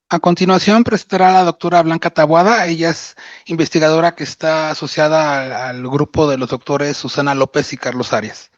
A continuación presentará a la doctora Blanca Taboada. Ella es investigadora que está asociada al grupo de los doctores Susana López y Carlos Arias.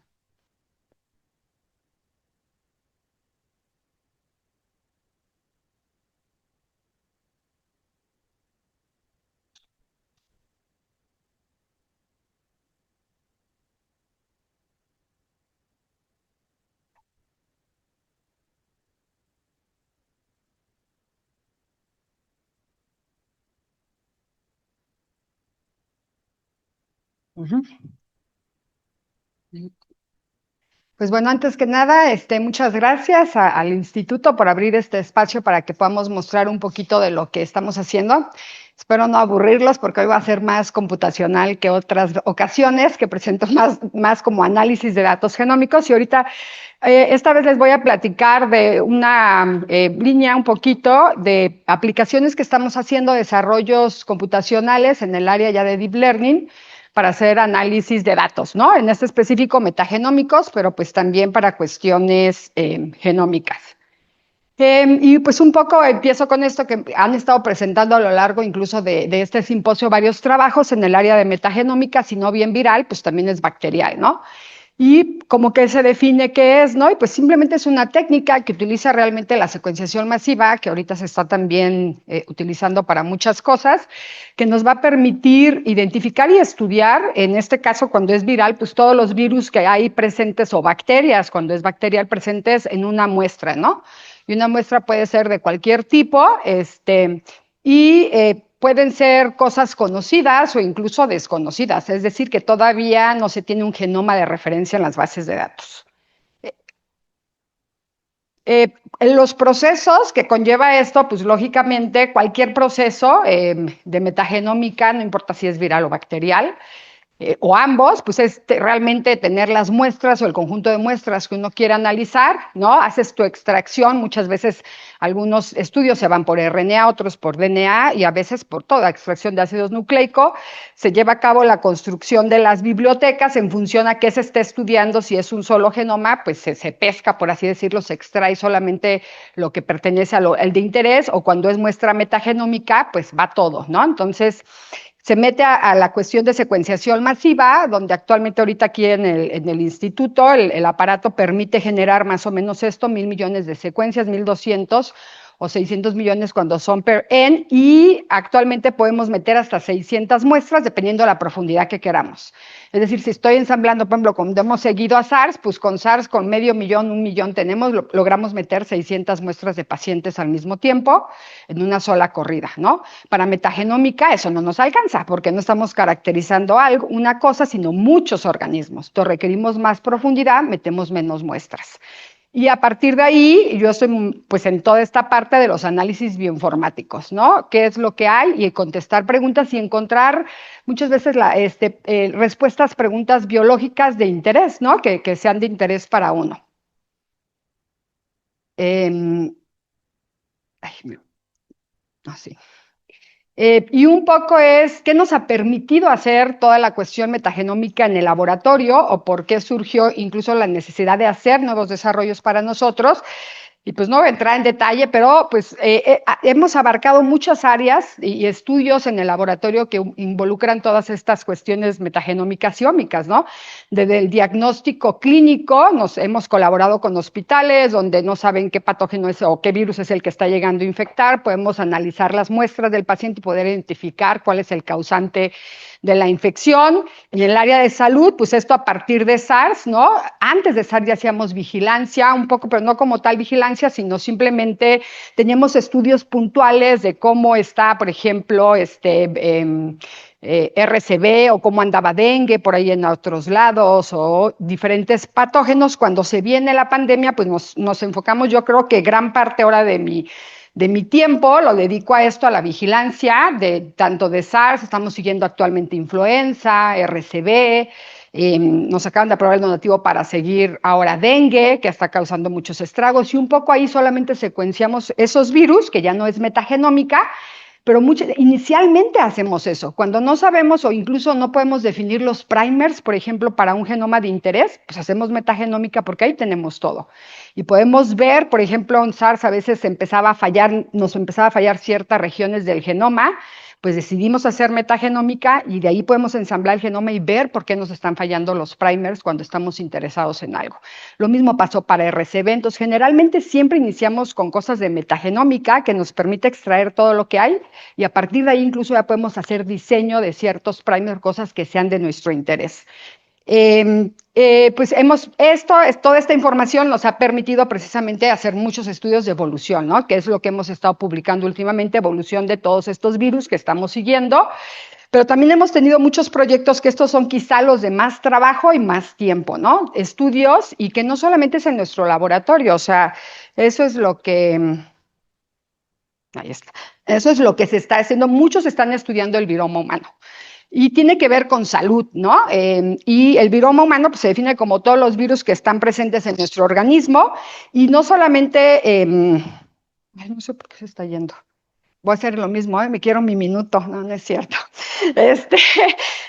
Ujú. Pues bueno, antes que nada, muchas gracias al instituto por abrir este espacio para que podamos mostrar un poquito de lo que estamos haciendo. Espero no aburrirlos porque hoy va a ser más computacional que otras ocasiones, que presento más como análisis de datos genómicos. Y ahorita, esta vez les voy a platicar de una línea un poquito de aplicaciones que estamos haciendo, desarrollos computacionales en el área ya de Deep Learning para hacer análisis de datos, ¿no? En este específico metagenómicos, pero pues también para cuestiones genómicas. Y pues un poco empiezo con esto que han estado presentando a lo largo incluso de este simposio varios trabajos en el área de metagenómica, si no bien viral, pues también es bacterial, ¿no? Y como que se define qué es, ¿no? Y pues simplemente es una técnica que utiliza realmente la secuenciación masiva, que ahorita se está también utilizando para muchas cosas, que nos va a permitir identificar y estudiar, en este caso cuando es viral, pues todos los virus que hay presentes o bacterias, cuando es bacterial presentes en una muestra, ¿no? Y una muestra puede ser de cualquier tipo, pueden ser cosas conocidas o incluso desconocidas, es decir, que todavía no se tiene un genoma de referencia en las bases de datos. En los procesos que conlleva esto, pues lógicamente cualquier proceso de metagenómica, no importa si es viral o bacterial, o ambos, pues es realmente tener las muestras o el conjunto de muestras que uno quiere analizar, ¿no? Haces tu extracción, muchas veces algunos estudios se van por RNA, otros por DNA y a veces por toda extracción de ácidos nucleicos. Se lleva a cabo la construcción de las bibliotecas en función a qué se esté estudiando. Si es un solo genoma, pues se pesca, por así decirlo, se extrae solamente lo que pertenece al de interés, o cuando es muestra metagenómica, pues va todo, ¿no? Entonces, se mete a la cuestión de secuenciación masiva, donde actualmente ahorita aquí en el instituto el aparato permite generar más o menos esto, 1.000 millones de secuencias, 1.200 o 600 millones cuando son per N, y actualmente podemos meter hasta 600 muestras dependiendo de la profundidad que queramos. Es decir, si estoy ensamblando, por ejemplo, como hemos seguido a SARS, pues con SARS con medio millón, 1 millón tenemos, logramos meter 600 muestras de pacientes al mismo tiempo en una sola corrida, ¿no? Para metagenómica eso no nos alcanza porque no estamos caracterizando algo, una cosa, sino muchos organismos. Entonces requerimos más profundidad, metemos menos muestras. Y a partir de ahí, yo estoy pues en toda esta parte de los análisis bioinformáticos, ¿no? ¿Qué es lo que hay? Y contestar preguntas y encontrar muchas veces respuestas, preguntas biológicas de interés, ¿no? Que sean de interés para uno. Eh, ay, así. Y un poco es qué nos ha permitido hacer toda la cuestión metagenómica en el laboratorio o por qué surgió incluso la necesidad de hacer nuevos desarrollos para nosotros. Y pues no voy a entrar en detalle, pero pues hemos abarcado muchas áreas y estudios en el laboratorio que involucran todas estas cuestiones metagenómicas y ómicas, ¿no? Desde el diagnóstico clínico, nos hemos colaborado con hospitales donde no saben qué patógeno es o qué virus es el que está llegando a infectar, podemos analizar las muestras del paciente y poder identificar cuál es el causante de la infección. En el área de salud, pues esto a partir de SARS, ¿no? Antes de SARS ya hacíamos vigilancia, un poco, pero no como tal vigilancia, sino simplemente teníamos estudios puntuales de cómo está, por ejemplo, RCV o cómo andaba dengue por ahí en otros lados o diferentes patógenos. Cuando se viene la pandemia, pues nos enfocamos, yo creo que gran parte ahora de mi tiempo lo dedico a esto, a la vigilancia, tanto de SARS, estamos siguiendo actualmente influenza, RCV, nos acaban de aprobar el donativo para seguir ahora dengue, que está causando muchos estragos, y un poco ahí solamente secuenciamos esos virus, que ya no es metagenómica, pero inicialmente hacemos eso. Cuando no sabemos o incluso no podemos definir los primers, por ejemplo, para un genoma de interés, pues hacemos metagenómica porque ahí tenemos todo. Y podemos ver, por ejemplo, en SARS a veces nos empezaba a fallar ciertas regiones del genoma, pues decidimos hacer metagenómica y de ahí podemos ensamblar el genoma y ver por qué nos están fallando los primers cuando estamos interesados en algo. Lo mismo pasó para RCB. Entonces, generalmente siempre iniciamos con cosas de metagenómica que nos permite extraer todo lo que hay y a partir de ahí incluso ya podemos hacer diseño de ciertos primers, cosas que sean de nuestro interés. Pues toda esta información nos ha permitido precisamente hacer muchos estudios de evolución, ¿no? Que es lo que hemos estado publicando últimamente, evolución de todos estos virus que estamos siguiendo, pero también hemos tenido muchos proyectos que estos son quizá los de más trabajo y más tiempo, ¿no? Estudios y que no solamente es en nuestro laboratorio, o sea, eso es lo que... Ahí está. Eso es lo que se está haciendo. Muchos están estudiando el viroma humano. Y tiene que ver con salud, ¿no? Y el viroma humano pues, se define como todos los virus que están presentes en nuestro organismo y no solamente, no sé por qué se está yendo. Voy a hacer lo mismo, me quiero mi minuto, no es cierto.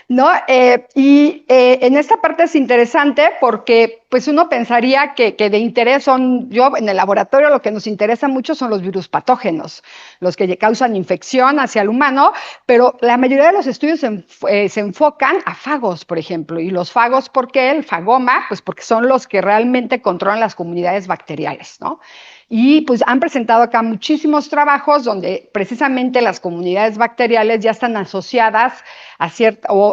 ¿No? En esta parte es interesante porque pues uno pensaría que de interés yo en el laboratorio lo que nos interesa mucho son los virus patógenos, los que causan infección hacia el humano, pero la mayoría de los estudios se enfocan a fagos, por ejemplo, y los fagos, ¿por qué? El fagoma, pues porque son los que realmente controlan las comunidades bacteriales, ¿no? Y pues han presentado acá muchísimos trabajos donde precisamente las comunidades bacteriales ya están asociadas a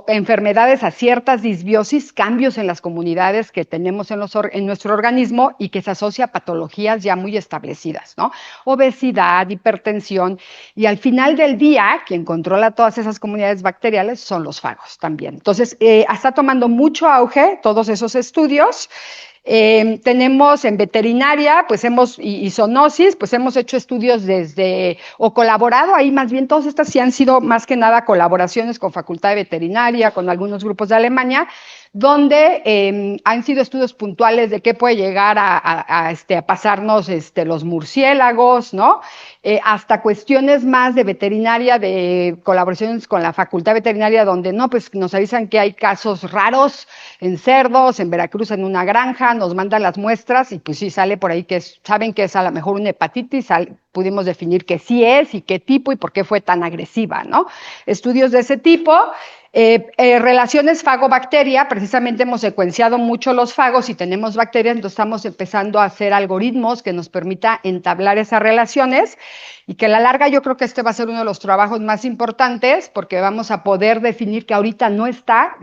enfermedades, a ciertas disbiosis, cambios en las comunidades que tenemos en nuestro organismo y que se asocia a patologías ya muy establecidas, ¿no? Obesidad, hipertensión, y al final del día, quien controla todas esas comunidades bacteriales son los fagos también. Entonces, está tomando mucho auge todos esos estudios. Tenemos en veterinaria, pues y zoonosis, pues hemos hecho estudios o colaborado ahí, más bien todas estas sí han sido más que nada colaboraciones con Facultad de Veterinaria, con algunos grupos de Alemania, donde han sido estudios puntuales de qué puede llegar a pasarnos los murciélagos, ¿no? Hasta cuestiones más de veterinaria, de colaboraciones con la Facultad Veterinaria, donde no, pues nos avisan que hay casos raros en cerdos, en Veracruz en una granja, nos mandan las muestras y pues sí sale por ahí que saben que es a lo mejor una hepatitis, pudimos definir que sí es y qué tipo y por qué fue tan agresiva, ¿no? Estudios de ese tipo. Relaciones fago-bacteria, precisamente hemos secuenciado mucho los fagos y tenemos bacterias, entonces estamos empezando a hacer algoritmos que nos permita entablar esas relaciones y que a la larga yo creo que este va a ser uno de los trabajos más importantes porque vamos a poder definir que ahorita no está,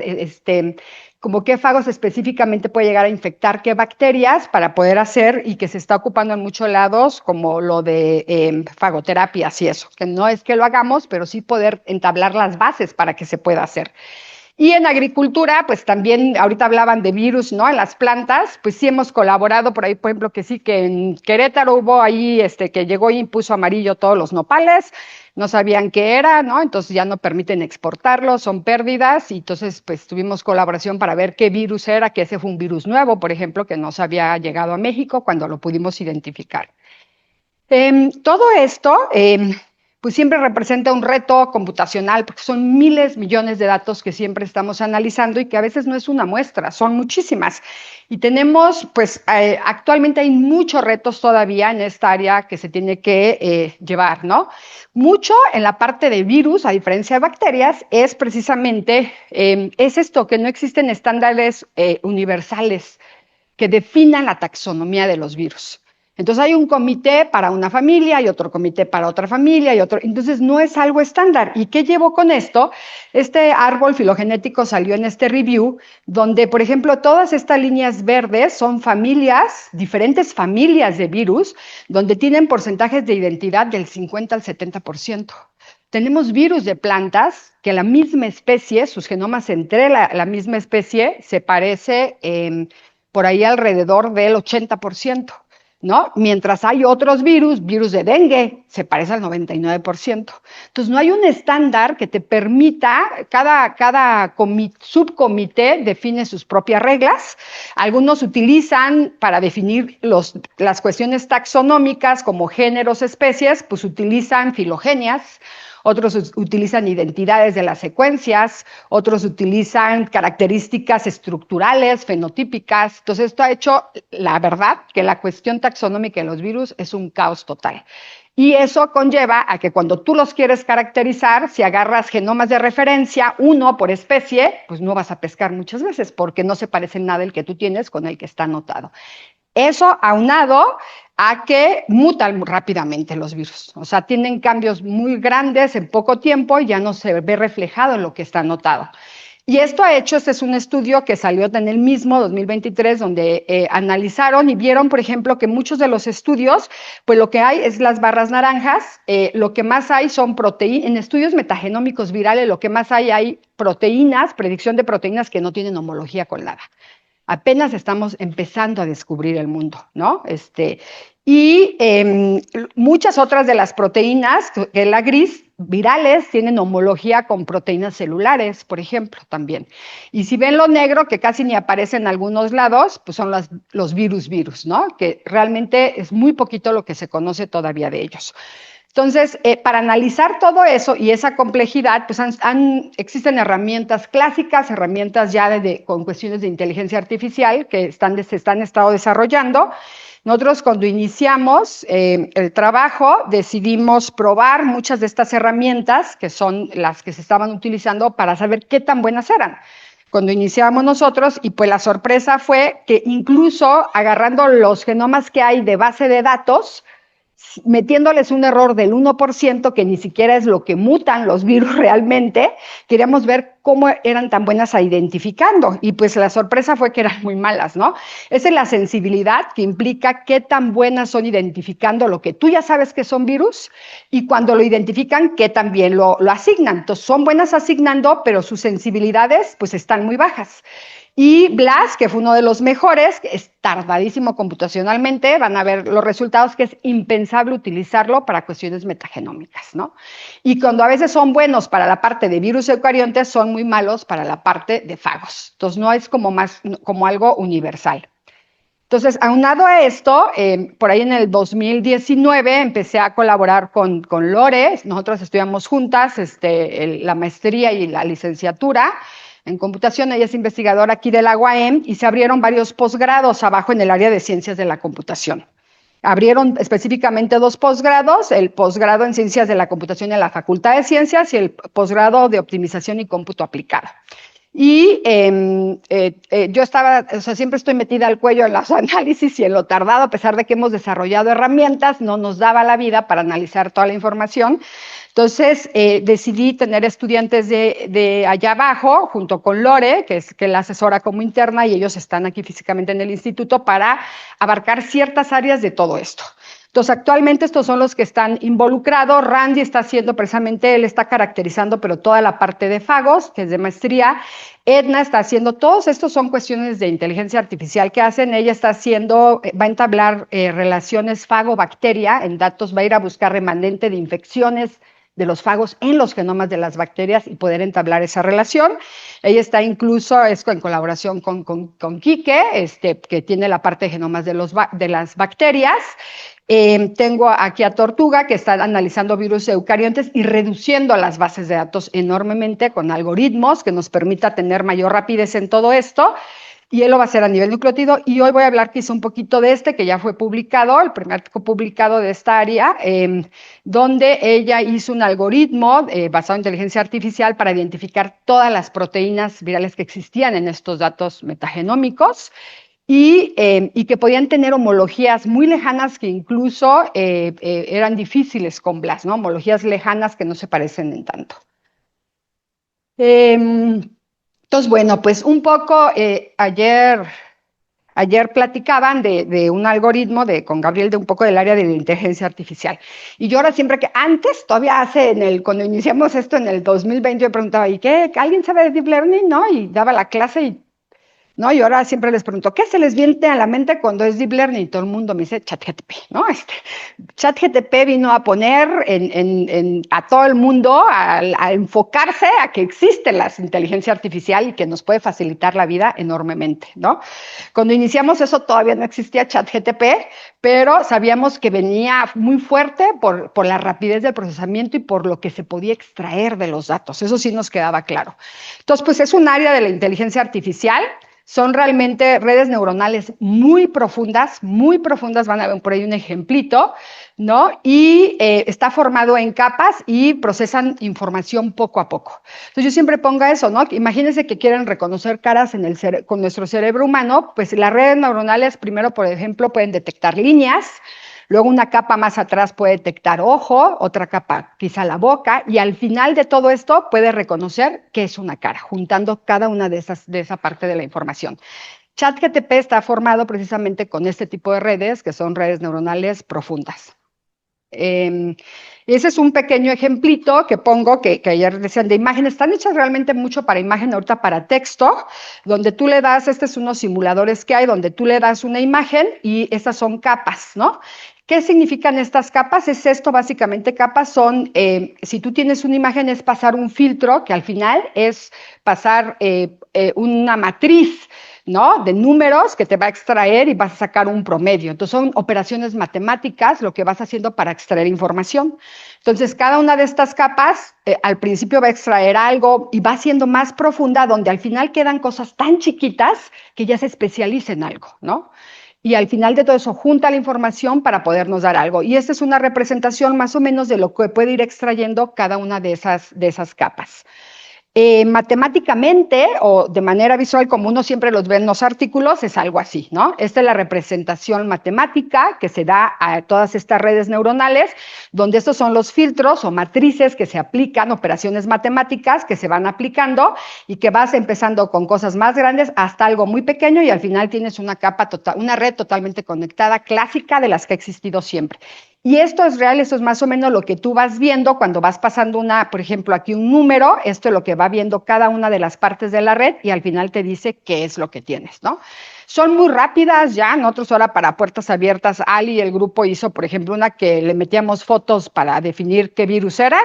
como qué fagos específicamente puede llegar a infectar qué bacterias para poder hacer y que se está ocupando en muchos lados como lo de fagoterapias y eso, que no es que lo hagamos, pero sí poder entablar las bases para que se pueda hacer. Y en agricultura, pues también, ahorita hablaban de virus, ¿no? En las plantas, pues sí hemos colaborado por ahí, por ejemplo, que sí, que en Querétaro hubo ahí, que llegó y impuso amarillo todos los nopales, no sabían qué era, ¿no? Entonces ya no permiten exportarlo, son pérdidas, y entonces pues tuvimos colaboración para ver qué virus era, que ese fue un virus nuevo, por ejemplo, que no se había llegado a México cuando lo pudimos identificar. Todo esto pues siempre representa un reto computacional porque son miles, millones de datos que siempre estamos analizando y que a veces no es una muestra, son muchísimas. Y tenemos, pues actualmente hay muchos retos todavía en esta área que se tiene que llevar, ¿no? Mucho en la parte de virus, a diferencia de bacterias, es precisamente, es esto, que no existen estándares universales que definan la taxonomía de los virus. Entonces hay un comité para una familia y otro comité para otra familia y otro, entonces no es algo estándar. ¿Y qué llevo con esto? Este árbol filogenético salió en este review, donde, por ejemplo, todas estas líneas verdes son familias, diferentes familias de virus, donde tienen porcentajes de identidad del 50 al 70%. Tenemos virus de plantas que la misma especie, sus genomas entre la misma especie, se parece por ahí alrededor del 80%. ¿No? Mientras hay otros virus de dengue, se parece al 99%. Entonces, no hay un estándar que te permita, cada subcomité define sus propias reglas. Algunos utilizan para definir las cuestiones taxonómicas como géneros, especies, pues utilizan filogenias. otros utilizan identidades de las secuencias, otros utilizan características estructurales, fenotípicas. Entonces, esto ha hecho, la verdad, que la cuestión taxonómica de los virus es un caos total. Y eso conlleva a que cuando tú los quieres caracterizar, si agarras genomas de referencia, uno por especie, pues no vas a pescar muchas veces porque no se parece en nada el que tú tienes con el que está anotado. Eso aunado a que mutan rápidamente los virus, o sea, tienen cambios muy grandes en poco tiempo y ya no se ve reflejado en lo que está anotado. Y esto ha hecho, este es un estudio que salió en el mismo 2023, donde analizaron y vieron, por ejemplo, que muchos de los estudios, pues lo que hay es las barras naranjas, lo que más hay son proteínas, en estudios metagenómicos virales, lo que más hay proteínas, predicción de proteínas que no tienen homología con nada. Apenas estamos empezando a descubrir el mundo, ¿no? Y muchas otras de las proteínas, que la gris, virales, tienen homología con proteínas celulares, por ejemplo, también. Y si ven lo negro, que casi ni aparece en algunos lados, pues son los virus, ¿no? Que realmente es muy poquito lo que se conoce todavía de ellos. Entonces, para analizar todo eso y esa complejidad, pues existen herramientas clásicas, herramientas ya con cuestiones de inteligencia artificial que se están estado desarrollando. Nosotros cuando iniciamos el trabajo decidimos probar muchas de estas herramientas que son las que se estaban utilizando para saber qué tan buenas eran. Cuando iniciamos nosotros, y pues la sorpresa fue que incluso agarrando los genomas que hay de base de datos, metiéndoles un error del 1%, que ni siquiera es lo que mutan los virus realmente, queríamos ver cómo eran tan buenas a identificando, y pues la sorpresa fue que eran muy malas, ¿no? Esa es la sensibilidad que implica qué tan buenas son identificando lo que tú ya sabes que son virus, y cuando lo identifican, qué tan bien lo asignan. Entonces, son buenas asignando, pero sus sensibilidades pues están muy bajas. Y BLAST, que fue uno de los mejores, es tardadísimo computacionalmente, van a ver los resultados, que es impensable utilizarlo para cuestiones metagenómicas, ¿no? Y cuando a veces son buenos para la parte de virus eucariontes, son muy malos para la parte de fagos. Entonces no es como algo universal. Entonces, aunado a esto, por ahí en el 2019 empecé a colaborar con Lore, nosotros estudiamos juntas la maestría y la licenciatura en computación. Ella es investigadora aquí de la UAM y se abrieron varios posgrados abajo en el área de ciencias de la computación. Abrieron específicamente 2 posgrados, el posgrado en ciencias de la computación en la Facultad de Ciencias y el posgrado de optimización y cómputo aplicado. Y yo siempre estoy metida al cuello en los análisis y en lo tardado, a pesar de que hemos desarrollado herramientas, no nos daba la vida para analizar toda la información. Entonces, decidí tener estudiantes de allá abajo, junto con Lore, que la asesora como interna, y ellos están aquí físicamente en el instituto para abarcar ciertas áreas de todo esto. Entonces, actualmente estos son los que están involucrados. Randy está haciendo precisamente, él está caracterizando, pero toda la parte de fagos, que es de maestría. Edna está haciendo, todos estos son cuestiones de inteligencia artificial que hacen. Ella está haciendo, va a entablar relaciones fago-bacteria en datos, va a ir a buscar remanente de infecciones de los fagos en los genomas de las bacterias y poder entablar esa relación. Ella está incluso, en colaboración con Quique, que tiene la parte de genomas de las bacterias. Tengo aquí a Tortuga, que está analizando virus eucariontes y reduciendo las bases de datos enormemente con algoritmos que nos permita tener mayor rapidez en todo esto. Y él lo va a hacer a nivel nucleótido, y hoy voy a hablar quizá un poquito de que ya fue publicado, el primer publicado de esta área, donde ella hizo un algoritmo basado en inteligencia artificial para identificar todas las proteínas virales que existían en estos datos metagenómicos, y que podían tener homologías muy lejanas que incluso eran difíciles con BLAST, ¿no? Homologías lejanas que no se parecen en tanto. Entonces, bueno, pues un poco ayer platicaban de un algoritmo con Gabriel, de un poco del área de la inteligencia artificial. Y yo ahora siempre todavía cuando iniciamos esto en el 2020, yo preguntaba, ¿y qué? ¿Alguien sabe de Deep Learning? ¿No? Y daba la clase y ¿no? Y ahora siempre les pregunto, ¿qué se les viene a la mente cuando es Deep Learning? Y todo el mundo me dice ChatGPT, ¿no? ChatGPT vino a poner a todo el mundo a enfocarse a que existe la inteligencia artificial y que nos puede facilitar la vida enormemente, ¿no? Cuando iniciamos eso todavía no existía ChatGPT, pero sabíamos que venía muy fuerte por la rapidez del procesamiento y por lo que se podía extraer de los datos. Eso sí nos quedaba claro. Entonces, pues es un área de la inteligencia artificial. Son realmente redes neuronales muy profundas, van a ver por ahí un ejemplito, ¿no? Y está formado en capas y procesan información poco a poco. Entonces yo siempre pongo eso, ¿no? Imagínense que quieren reconocer caras con nuestro cerebro humano, pues las redes neuronales primero, por ejemplo, pueden detectar líneas, luego una capa más atrás puede detectar ojo, otra capa quizá la boca, y al final de todo esto puede reconocer qué es una cara, juntando cada una de esa parte de la información. ChatGPT está formado precisamente con este tipo de redes, que son redes neuronales profundas. Ese es un pequeño ejemplito que pongo, que ayer decían de imágenes, están hechas realmente mucho para imagen, ahorita para texto, donde tú le das, es unos simuladores que hay, donde tú le das una imagen y estas son capas, ¿no? ¿Qué significan estas capas? Es esto, básicamente, capas son, si tú tienes una imagen, es pasar un filtro, que al final es pasar una matriz, ¿no? De números que te va a extraer y vas a sacar un promedio. Entonces son operaciones matemáticas lo que vas haciendo para extraer información. Entonces cada una de estas capas al principio va a extraer algo y va siendo más profunda, donde al final quedan cosas tan chiquitas que ya se especializa en algo, ¿no? Y al final de todo eso junta la información para podernos dar algo. Y esta es una representación más o menos de lo que puede ir extrayendo cada una de esas capas. Matemáticamente o de manera visual, como uno siempre los ve en los artículos, es algo así, ¿no? Esta es la representación matemática que se da a todas estas redes neuronales, donde estos son los filtros o matrices que se aplican, operaciones matemáticas que se van aplicando y que vas empezando con cosas más grandes hasta algo muy pequeño y al final tienes una capa total, una red totalmente conectada, clásica de las que ha existido siempre. Y esto es real, esto es más o menos lo que tú vas viendo cuando vas pasando por ejemplo, aquí un número, esto es lo que va viendo cada una de las partes de la red y al final te dice qué es lo que tienes, ¿no? Son muy rápidas ya, nosotros ahora para puertas abiertas, Ali y el grupo hizo, por ejemplo, una que le metíamos fotos para definir qué virus era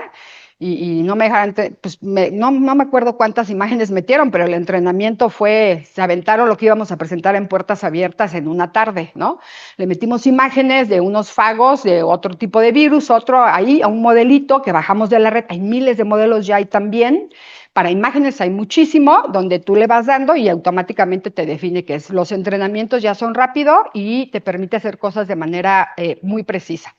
y no me dejaron, pues no me acuerdo cuántas imágenes metieron, pero el entrenamiento se aventaron lo que íbamos a presentar en puertas abiertas en una tarde, ¿no? Le metimos imágenes de unos fagos, de otro tipo de virus, otro ahí, a un modelito que bajamos de la red, hay miles de modelos ya ahí también, para imágenes hay muchísimo, donde tú le vas dando y automáticamente te define qué es. Los entrenamientos ya son rápido y te permite hacer cosas de manera muy precisa.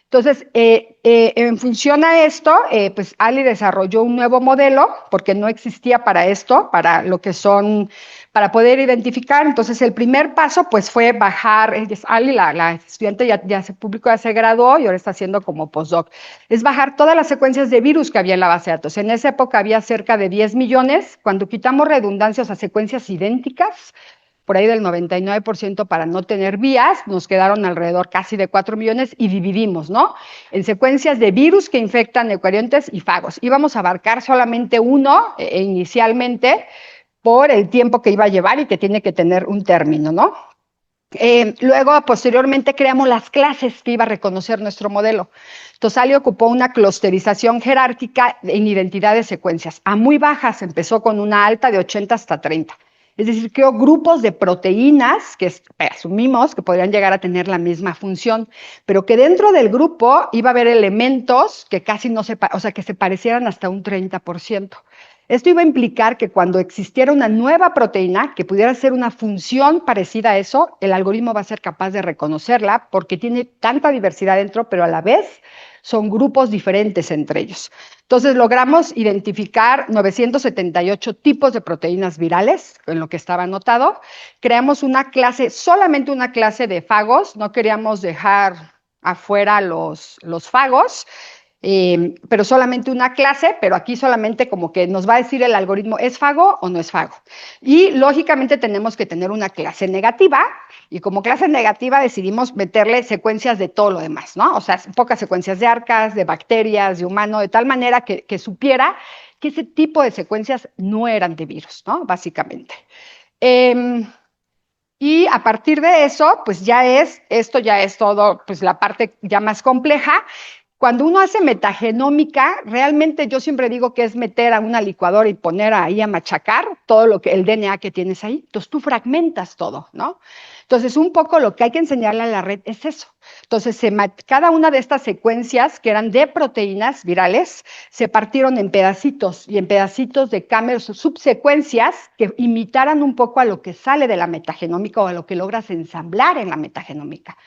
Entonces, en función a esto, pues Ali desarrolló un nuevo modelo, porque no existía para esto, para lo que son, para poder identificar. Entonces, el primer paso, pues, fue bajar, Ali, la estudiante ya se publicó, ya se graduó y ahora está haciendo como postdoc, es bajar todas las secuencias de virus que había en la base de datos. En esa época había cerca de 10 millones. Cuando quitamos redundancias a secuencias idénticas, por ahí del 99% para no tener vías, nos quedaron alrededor casi de 4 millones y dividimos, ¿no? En secuencias de virus que infectan eucariontes y fagos. Íbamos a abarcar solamente uno inicialmente por el tiempo que iba a llevar y que tiene que tener un término, ¿no? Luego, posteriormente, creamos las clases que iba a reconocer nuestro modelo. Entonces, Ali ocupó una clusterización jerárquica en identidad de secuencias. A muy bajas, empezó con una alta de 80 hasta 30. Es decir, creó grupos de proteínas que asumimos que podrían llegar a tener la misma función, pero que dentro del grupo iba a haber elementos que casi no que se parecieran hasta un 30%. Esto iba a implicar que cuando existiera una nueva proteína que pudiera hacer una función parecida a eso, el algoritmo va a ser capaz de reconocerla porque tiene tanta diversidad dentro, pero a la vez son grupos diferentes entre ellos. Entonces logramos identificar 978 tipos de proteínas virales, en lo que estaba anotado. Creamos una clase, solamente una clase de fagos, no queríamos dejar afuera los fagos, pero solamente una clase, pero aquí solamente como que nos va a decir el algoritmo, ¿es fago o no es fago? Y lógicamente tenemos que tener una clase negativa, y como clase negativa decidimos meterle secuencias de todo lo demás, ¿no? O sea, pocas secuencias de arcas, de bacterias, de humano, de tal manera que supiera que ese tipo de secuencias no eran de virus, ¿no? Básicamente. Eh, y a partir de eso, pues esto ya es todo, pues la parte ya más compleja. Cuando uno hace metagenómica, realmente yo siempre digo que es meter a una licuadora y poner ahí a machacar todo lo que el DNA que tienes ahí. Entonces tú fragmentas todo, ¿no? Entonces un poco lo que hay que enseñarle a la red es eso. Entonces cada una de estas secuencias que eran de proteínas virales se partieron en pedacitos y en pedacitos de cámaras subsecuencias que imitaran un poco a lo que sale de la metagenómica o a lo que logras ensamblar en la metagenómica.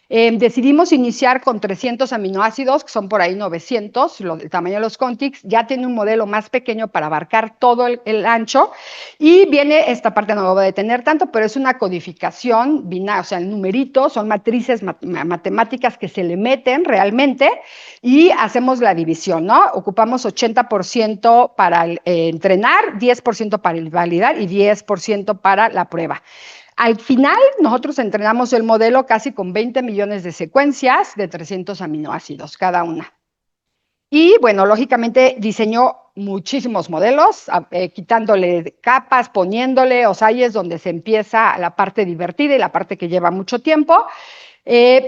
Decidimos iniciar con 300 aminoácidos, que son por ahí 900, el tamaño de los Contigs. Ya tiene un modelo más pequeño para abarcar todo el ancho. Y viene esta parte, no lo voy a detener tanto, pero es una codificación binaria, o sea, el numerito, son matrices matemáticas que se le meten realmente y hacemos la división, ¿no? Ocupamos 80% para entrenar, 10% para validar y 10% para la prueba. Al final, nosotros entrenamos el modelo casi con 20 millones de secuencias de 300 aminoácidos cada una. Y bueno, lógicamente diseñó muchísimos modelos, quitándole capas, poniéndole, o sea, ahí es donde se empieza la parte divertida y la parte que lleva mucho tiempo.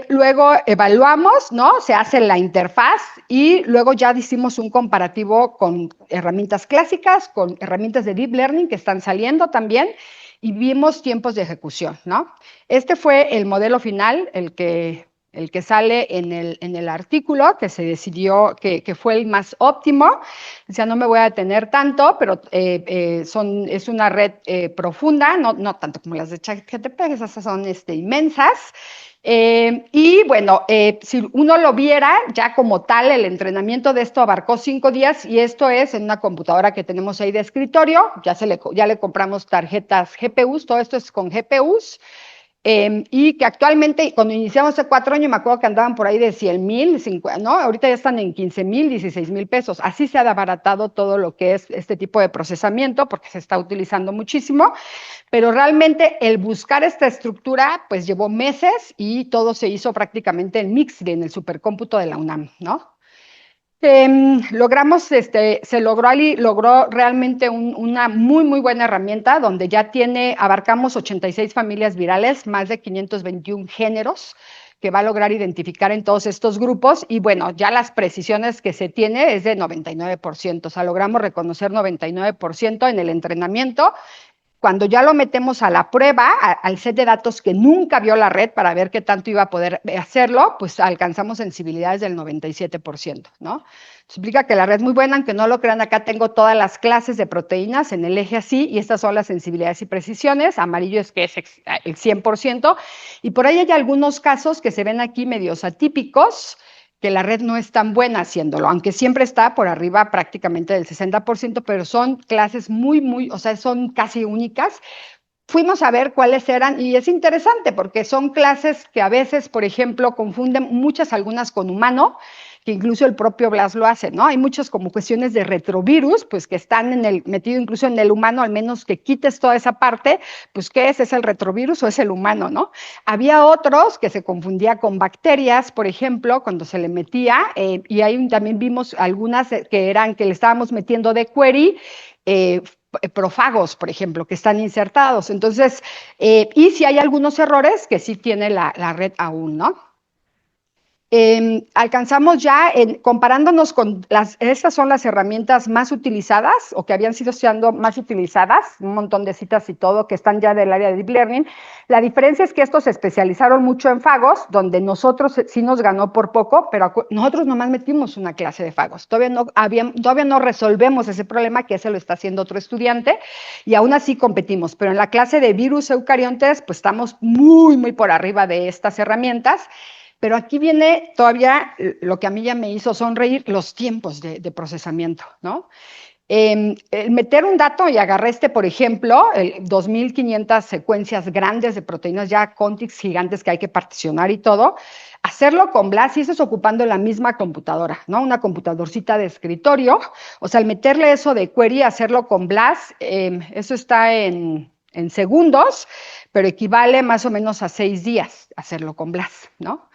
Luego evaluamos, ¿no? Se hace la interfaz y luego ya hicimos un comparativo con herramientas clásicas, con herramientas de deep learning que están saliendo también y vimos tiempos de ejecución, ¿no? Este fue el modelo final, el que sale en el artículo, que se decidió que fue el más óptimo. O sea, no me voy a detener tanto, pero es una red profunda, no tanto como las de ChatGPT, esas son inmensas. Y bueno, si uno lo viera ya como tal, el entrenamiento de esto abarcó 5 días y esto es en una computadora que tenemos ahí de escritorio, ya le compramos tarjetas GPUs, todo esto es con GPUs. Y que actualmente, cuando iniciamos hace 4 años, me acuerdo que andaban por ahí de 100,000, ¿no? Ahorita ya están en 15,000, 16,000 pesos. Así se ha abaratado todo lo que es este tipo de procesamiento, porque se está utilizando muchísimo. Pero realmente el buscar esta estructura, pues llevó meses y todo se hizo prácticamente en Mixed, en el supercómputo de la UNAM, ¿no? Logramos, se logró realmente una muy, muy buena herramienta donde ya abarcamos 86 familias virales, más de 521 géneros que va a lograr identificar en todos estos grupos y bueno, ya las precisiones que se tiene es de 99%, o sea, logramos reconocer 99% en el entrenamiento. Cuando ya lo metemos a la prueba, al set de datos que nunca vio la red para ver qué tanto iba a poder hacerlo, pues alcanzamos sensibilidades del 97%, ¿no? Explica que la red es muy buena, aunque no lo crean, acá tengo todas las clases de proteínas en el eje así, y estas son las sensibilidades y precisiones. Amarillo es que es el 100%, y por ahí hay algunos casos que se ven aquí medios atípicos, que la red no es tan buena haciéndolo, aunque siempre está por arriba prácticamente del 60%, pero son clases muy, o sea, son casi únicas. Fuimos a ver cuáles eran y es interesante porque son clases que a veces, por ejemplo, confunden algunas con humano, que incluso el propio Blas lo hace, ¿no? Hay muchas como cuestiones de retrovirus, pues que están metido incluso en el humano, al menos que quites toda esa parte, pues ¿qué es? ¿Es el retrovirus o es el humano, no? Había otros que se confundía con bacterias, por ejemplo, cuando se le metía, y ahí también vimos algunas que le estábamos metiendo de query, profagos, por ejemplo, que están insertados. Entonces, y si hay algunos errores que sí tiene la red aún, ¿no? Alcanzamos ya, comparándonos con estas son las herramientas más utilizadas o que habían sido más utilizadas, un montón de citas y todo que están ya del área de Deep Learning. La diferencia es que estos se especializaron mucho en fagos, donde nosotros sí nos ganó por poco, pero nosotros nomás metimos una clase de fagos. Todavía no resolvemos ese problema, que ese lo está haciendo otro estudiante, y aún así competimos. Pero en la clase de virus eucariontes, pues estamos muy por arriba de estas herramientas. Pero aquí viene todavía lo que a mí ya me hizo sonreír, los tiempos de procesamiento, ¿no? Meter un dato y agarré por ejemplo, 2,500 secuencias grandes de proteínas, ya contigs gigantes que hay que particionar y todo, hacerlo con BLAS y eso es ocupando la misma computadora, ¿no? Una computadorcita de escritorio, o sea, al meterle eso de query, hacerlo con BLAS, eso está en segundos, pero equivale más o menos a 6 días hacerlo con BLAS, ¿no?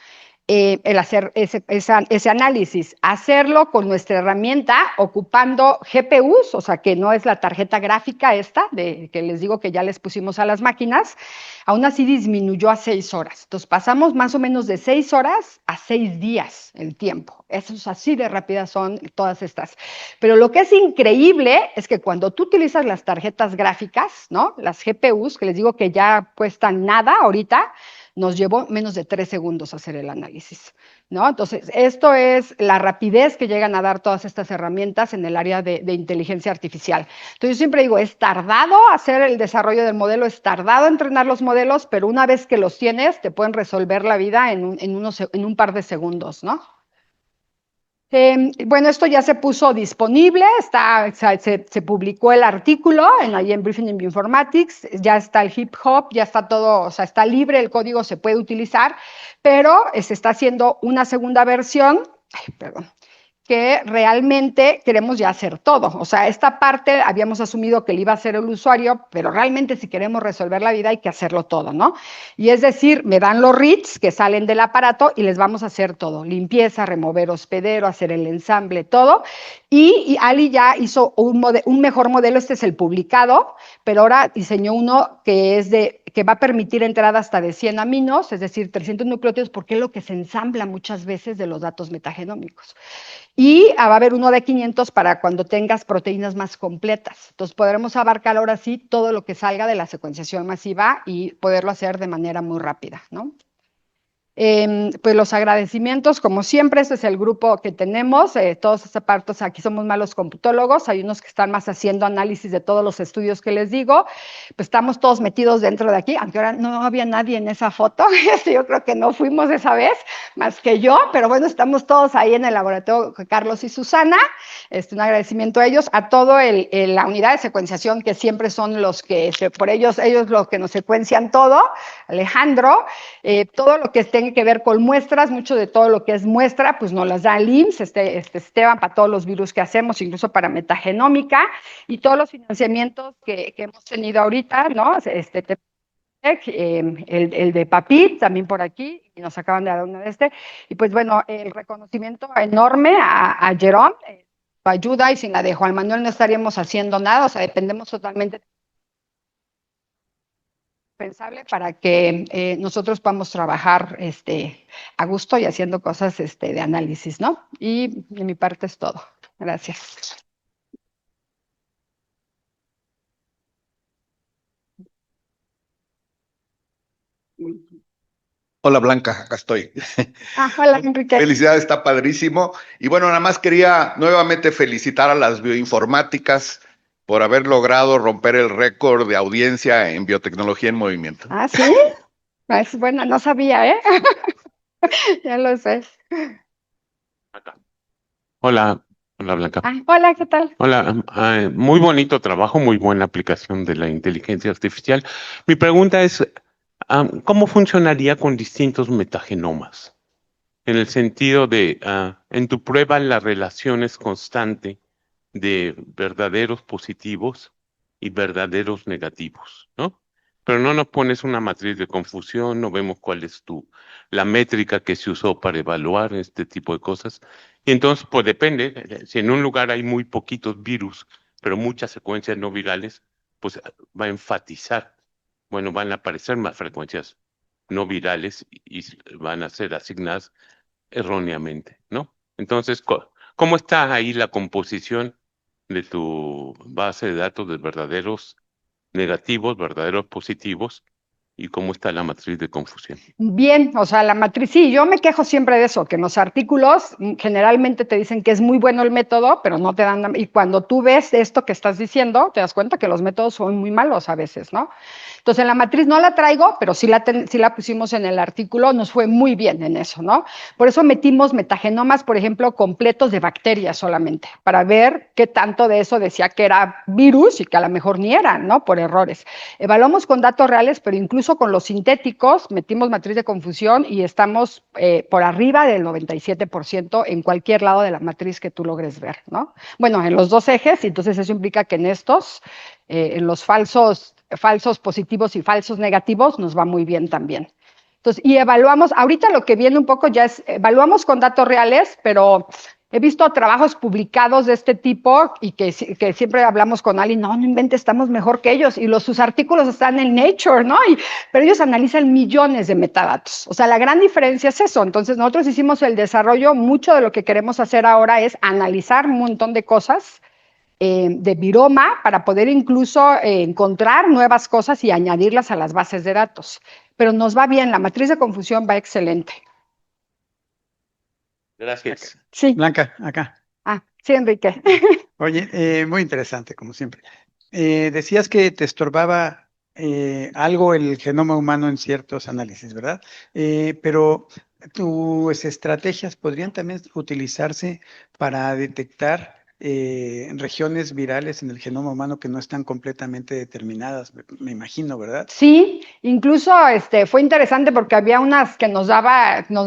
el hacer ese análisis, hacerlo con nuestra herramienta ocupando GPUs, o sea, que no es la tarjeta gráfica esta, que les digo que ya les pusimos a las máquinas, aún así disminuyó a 6 horas. Entonces pasamos más o menos de 6 horas a 6 días el tiempo. Eso es así de rápidas son todas estas. Pero lo que es increíble es que cuando tú utilizas las tarjetas gráficas, ¿no? Las GPUs, que les digo que ya cuestan nada ahorita, nos llevó menos de 3 segundos hacer el análisis, ¿no? Entonces, esto es la rapidez que llegan a dar todas estas herramientas en el área de inteligencia artificial. Entonces, yo siempre digo, es tardado hacer el desarrollo del modelo, es tardado entrenar los modelos, pero una vez que los tienes, te pueden resolver la vida en un par de segundos, ¿no? Bueno, esto ya se puso disponible, se publicó el artículo ahí en Briefing in Bioinformatics, ya está el hip hop, ya está todo, o sea, está libre, el código se puede utilizar, pero se está haciendo una segunda versión, perdón, que realmente queremos ya hacer todo. O sea, esta parte habíamos asumido que le iba a hacer el usuario, pero realmente si queremos resolver la vida hay que hacerlo todo, ¿no? Y es decir, me dan los reads que salen del aparato y les vamos a hacer todo. Limpieza, remover hospedero, hacer el ensamble, todo. Y Ali ya hizo un mejor modelo, este es el publicado, pero ahora diseñó uno que va a permitir entrada hasta de 100 aminos, es decir, 300 nucleótidos, porque es lo que se ensambla muchas veces de los datos metagenómicos. Y va a haber uno de 500 para cuando tengas proteínas más completas. Entonces podremos abarcar ahora sí todo lo que salga de la secuenciación masiva y poderlo hacer de manera muy rápida, ¿no? Pues los agradecimientos, como siempre, este es el grupo que tenemos, todos estos partos, aquí somos más los computólogos, hay unos que están más haciendo análisis de todos los estudios que les digo, pues estamos todos metidos dentro de aquí, aunque ahora no había nadie en esa foto, yo creo que no fuimos esa vez, más que yo, pero bueno, estamos todos ahí en el laboratorio, Carlos y Susana, un agradecimiento a ellos, a todo la unidad de secuenciación, que siempre son los que, por ellos los que nos secuencian todo, Alejandro, todo lo que tenga que ver con muestras, mucho de todo lo que es muestra, pues nos las da el IMSS, Esteban, para todos los virus que hacemos, incluso para metagenómica, y todos los financiamientos que hemos tenido ahorita, ¿no? El de Papit, también por aquí, y nos acaban de dar uno de y pues bueno, el reconocimiento enorme a Jerón, su ayuda, y sin la de Juan Manuel no estaríamos haciendo nada, o sea, dependemos totalmente pensable para que nosotros podamos trabajar a gusto y haciendo cosas de análisis, ¿no? Y de mi parte es todo. Gracias. Hola Blanca, acá estoy. Hola Enrique. Felicidades, está padrísimo. Y bueno, nada más quería nuevamente felicitar a las bioinformáticas por haber logrado romper el récord de audiencia en Biotecnología en Movimiento. Ah, ¿sí? Es buena, no sabía, ¿eh? Ya lo sé. Hola, hola Blanca. Hola, ¿qué tal? Hola, muy bonito trabajo, muy buena aplicación de la inteligencia artificial. Mi pregunta es, ¿cómo funcionaría con distintos metagenomas? En el sentido de, en tu prueba la relación es constante de verdaderos positivos y verdaderos negativos, ¿no? Pero no nos pones una matriz de confusión, no vemos cuál es la métrica que se usó para evaluar este tipo de cosas. Y entonces, pues depende, si en un lugar hay muy poquitos virus, pero muchas secuencias no virales, pues va a enfatizar, bueno, van a aparecer más frecuencias no virales y van a ser asignadas erróneamente, ¿no? Entonces, ¿cómo está ahí la composición de tu base de datos de verdaderos negativos, verdaderos positivos, y cómo está la matriz de confusión? Bien, o sea, la matriz, sí, yo me quejo siempre de eso, que en los artículos generalmente te dicen que es muy bueno el método, pero no te dan, y cuando tú ves esto que estás diciendo, te das cuenta que los métodos son muy malos a veces, ¿no? Entonces, en la matriz no la traigo, pero sí la pusimos en el artículo, nos fue muy bien en eso, ¿no? Por eso metimos metagenomas, por ejemplo, completos de bacterias solamente, para ver qué tanto de eso decía que era virus y que a lo mejor ni eran, ¿no? Por errores. Evaluamos con datos reales, pero incluso con los sintéticos metimos matriz de confusión y estamos por arriba del 97% en cualquier lado de la matriz que tú logres ver, ¿no? Bueno, en los dos ejes, y entonces eso implica que en estos, en los falsos positivos y falsos negativos, nos va muy bien también. Entonces, y evaluamos, ahorita lo que viene un poco ya es, evaluamos con datos reales, pero he visto trabajos publicados de este tipo y que siempre hablamos con Ali, no inventes, estamos mejor que ellos, y sus artículos están en Nature, ¿no? Pero ellos analizan millones de metadatos. O sea, la gran diferencia es eso. Entonces, nosotros hicimos el desarrollo, mucho de lo que queremos hacer ahora es analizar un montón de cosas de Viroma para poder incluso encontrar nuevas cosas y añadirlas a las bases de datos. Pero nos va bien, la matriz de confusión va excelente. Gracias. Sí. Blanca, acá. Sí, Enrique. Oye, muy interesante, como siempre. Decías que te estorbaba algo el genoma humano en ciertos análisis, ¿verdad? Pero tus estrategias podrían también utilizarse para detectar regiones virales en el genoma humano que no están completamente determinadas, me imagino, ¿verdad? Sí, incluso fue interesante porque había unas que nos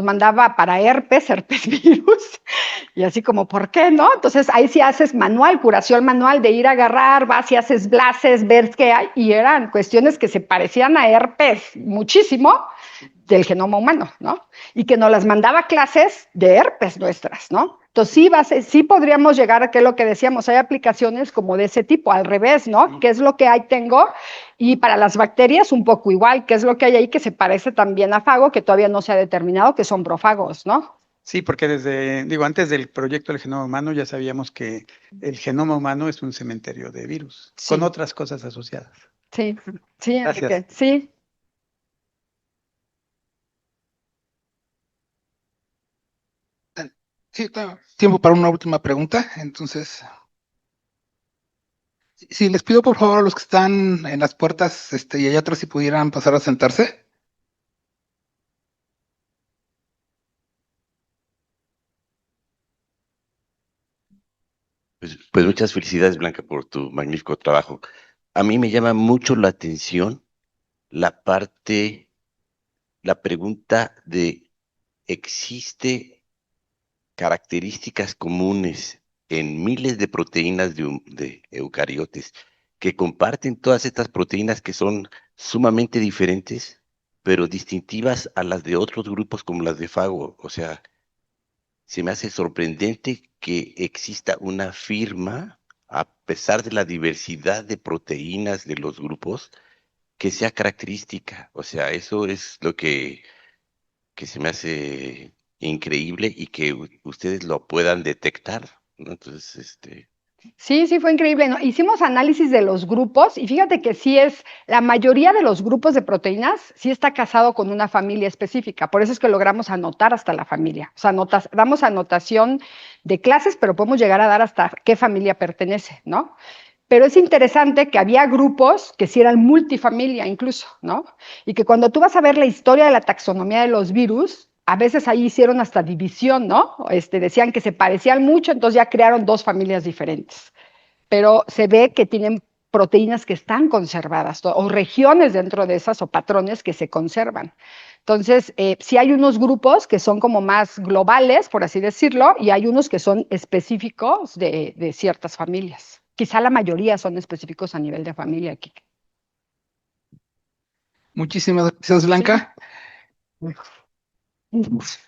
mandaba para herpes virus, y así como, ¿por qué no? Entonces ahí sí haces curación manual de ir a agarrar, vas y haces blases, ver qué hay, y eran cuestiones que se parecían a herpes muchísimo del genoma humano, ¿no? Y que nos las mandaba clases de herpes nuestras, ¿no? Entonces sí podríamos llegar a que lo que decíamos, hay aplicaciones como de ese tipo, al revés, ¿no? ¿Qué es lo que hay tengo? Y para las bacterias un poco igual, ¿qué es lo que hay ahí que se parece también a fago, que todavía no se ha determinado que son profagos, ¿no? Sí, porque antes del proyecto del genoma humano ya sabíamos que el genoma humano es un cementerio de virus, Sí. con otras cosas asociadas. Sí, Gracias. Enrique, sí. Sí, tiempo para una última pregunta. Entonces, si les pido por favor a los que están en las puertas, y hay otros si pudieran pasar a sentarse. Pues muchas felicidades, Blanca, por tu magnífico trabajo. A mí me llama mucho la atención la pregunta de, ¿existe características comunes en miles de proteínas de eucariotes que comparten todas estas proteínas que son sumamente diferentes, pero distintivas a las de otros grupos como las de fago? O sea, se me hace sorprendente que exista una firma, a pesar de la diversidad de proteínas de los grupos, que sea característica. O sea, eso es lo que se me hace increíble y que ustedes lo puedan detectar, ¿no? Entonces, Sí, fue increíble, ¿no? Hicimos análisis de los grupos y fíjate que la mayoría de los grupos de proteínas sí está casado con una familia específica, por eso es que logramos anotar hasta la familia. O sea, damos anotación de clases, pero podemos llegar a dar hasta qué familia pertenece, ¿no? Pero es interesante que había grupos que sí eran multifamilia incluso, ¿no? Y que cuando tú vas a ver la historia de la taxonomía de los virus, a veces ahí hicieron hasta división, ¿no? Decían que se parecían mucho, entonces ya crearon dos familias diferentes. Pero se ve que tienen proteínas que están conservadas, o regiones dentro de esas, o patrones que se conservan. Entonces, sí hay unos grupos que son como más globales, por así decirlo, y hay unos que son específicos de ciertas familias. Quizá la mayoría son específicos a nivel de familia aquí. Muchísimas gracias, Blanca. Sí.